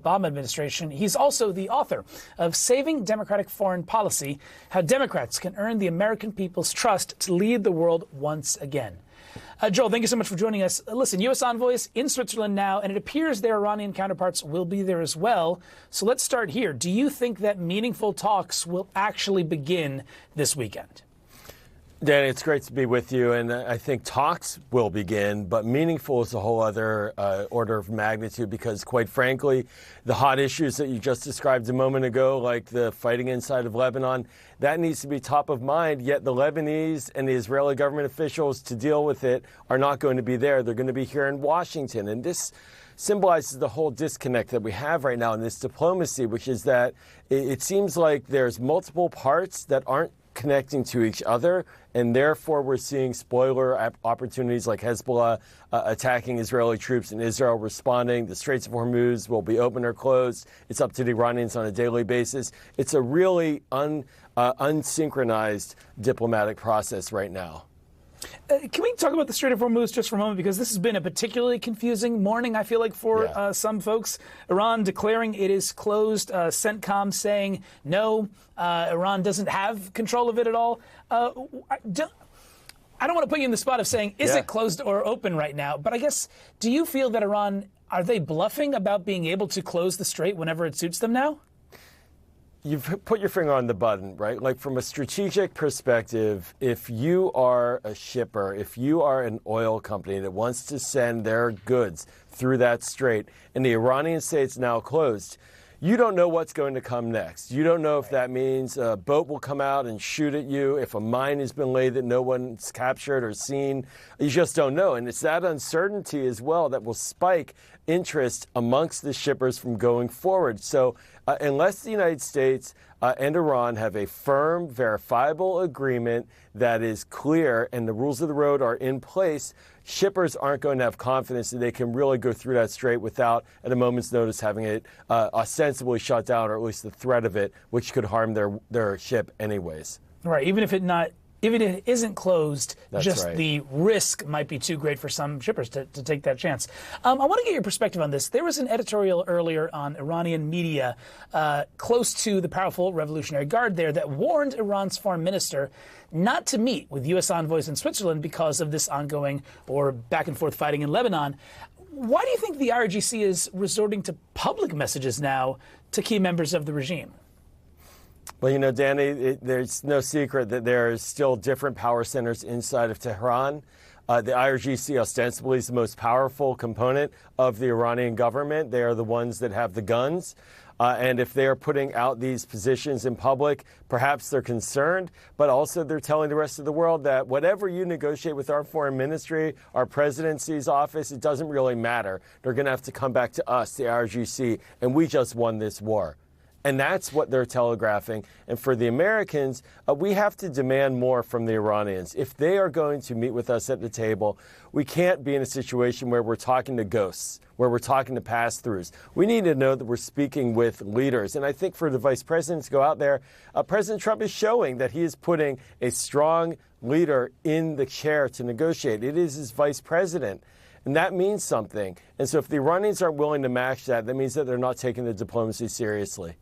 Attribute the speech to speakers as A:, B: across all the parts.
A: Obama administration. He's also the author of Saving Democratic Foreign Policy, How Democrats Can Earn the American People's Trust to Lead the World Once Again. Joel, thank you so much for joining us. Listen, U.S. envoys in Switzerland now, and it appears their Iranian counterparts will be there as well. So let's start here. Do you think that meaningful talks will actually begin this weekend?
B: Danny, it's great to be with you, and I think talks will begin, but meaningful is a whole other order of magnitude because, quite frankly, the hot issues that you just described a moment ago, like the fighting inside of Lebanon, that needs to be top of mind, yet the Lebanese and the Israeli government officials to deal with it are not going to be there. They're going to be here in Washington, and this symbolizes the whole disconnect that we have right now in this diplomacy, which is that it seems like there's multiple parts that aren't connecting to each other, and therefore we're seeing spoiler opportunities like Hezbollah attacking Israeli troops and Israel responding. The Straits of Hormuz will be open or closed. It's up to the Iranians on a daily basis. It's a really unsynchronized diplomatic process right now.
A: Can we talk about the Strait of Hormuz just for a moment? Because this has been a particularly confusing morning, I feel like, for some folks. Iran declaring it is closed, CENTCOM saying no, Iran doesn't have control of it at all. I don't want to put you in the spot of saying, is it closed or open right now? But I guess, do you feel that Iran, are they bluffing about being able to close the strait whenever it suits them now?
B: You've put your finger on the button, right? Like from a strategic perspective, if you are a shipper, if you are an oil company that wants to send their goods through that strait and the Iranians say it's now closed, you don't know what's going to come next. You don't know if that means a boat will come out and shoot at you, if a mine has been laid that no one's captured or seen. You just don't know. And it's that uncertainty as well that will spike interest amongst the shippers from going forward. So unless the United States and Iran have a firm, verifiable agreement that is clear and the rules of the road are in place, shippers aren't going to have confidence that they can really go through that strait without, at a moment's notice, having it ostensibly shut down, or at least the threat of it, which could harm their ship anyways.
A: Right, even if it isn't closed, the risk might be too great for some shippers to take that chance. I want to get your perspective on this. There was an editorial earlier on Iranian media close to the powerful Revolutionary Guard there that warned Iran's foreign minister not to meet with U.S. envoys in Switzerland because of this ongoing or back-and-forth fighting in Lebanon. Why do you think the IRGC is resorting to public messages now to key members of the regime?
B: Well, you know, Danny, there's no secret that there are still different power centers inside of Tehran. The IRGC ostensibly is the most powerful component of the Iranian government. They are the ones that have the guns. And if they are putting out these positions in public, perhaps they're concerned, but also they're telling the rest of the world that whatever you negotiate with our foreign ministry, our presidency's office, it doesn't really matter. They're going to have to come back to us, the IRGC, and we just won this war. And that's what they're telegraphing. And for the Americans, we have to demand more from the Iranians. If they are going to meet with us at the table, we can't be in a situation where we're talking to ghosts, where we're talking to pass-throughs. We need to know that we're speaking with leaders. And I think for the vice president to go out there, President Trump is showing that he is putting a strong leader in the chair to negotiate. It is his vice president. And that means something. And so if the Iranians aren't willing to match that, that means that they're not taking the diplomacy seriously.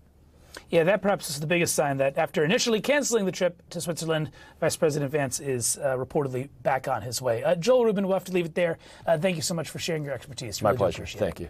A: Yeah, that perhaps is the biggest sign that after initially canceling the trip to Switzerland, Vice President Vance is reportedly back on his way. Joel Rubin, we'll have to leave it there. Thank you so much for sharing your expertise.
B: My pleasure. Thank you.